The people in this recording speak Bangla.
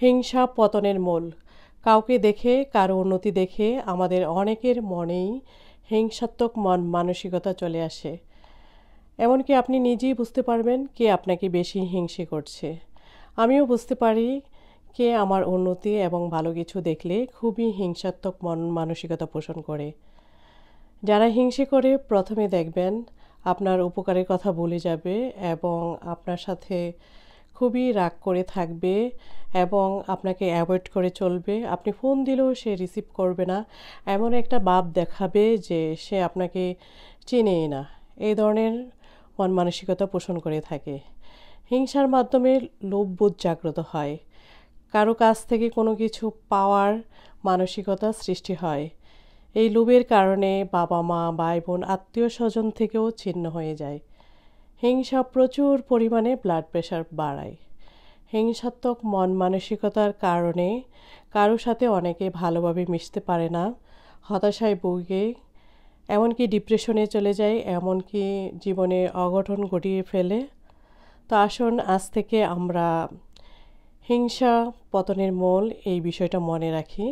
হিংসা পতনের মূল। কাউকে দেখে, কারো উন্নতি দেখে আমাদের অনেকের মনেই হিংসাত্মক মন মানসিকতা চলে আসে। এমনকি আপনি নিজেই বুঝতে পারবেন কে আপনাকে বেশি হিংসে করছে। আমিও বুঝতে পারি কে আমার উন্নতি এবং ভালো কিছু দেখলে খুবই হিংসাত্মক মন মানসিকতা পোষণ করে। যারা হিংসে করে প্রথমে দেখবেন আপনার উপকারের কথা ভুলে যাবে এবং আপনার সাথে খুবই রাগ করে থাকবে এবং আপনাকে অ্যাভয়েড করে চলবে। আপনি ফোন দিলেও সে রিসিভ করবে না, এমন একটা ভাব দেখাবে যে সে আপনাকে চেনেই না। এই ধরনের মন মানসিকতা পোষণ করে থাকে। হিংসার মাধ্যমে লোভবোধ জাগ্রত হয়, কারো কাছ থেকে কোনো কিছু পাওয়ার মানসিকতা সৃষ্টি হয়। এই লোভের কারণে বাবা মা, ভাই বোন, আত্মীয় স্বজন থেকেও ছিন্ন হয়ে যায়। হিংসা প্রচুর পরিমাণে ব্লাড প্রেশার বাড়ায়। হিংসাত্মক মন মানসিকতার কারণে কারো সাথে অনেকে ভালোভাবে মিশতে পারে না, হতাশায় ভোগে, এমনকি ডিপ্রেশনে চলে যায়, এমনকি জীবনে অঘটন ঘটিয়ে ফেলে। তো আসুন আজ থেকে আমরা হিংসা পতনের মূল এই বিষয়টা মনে রাখি।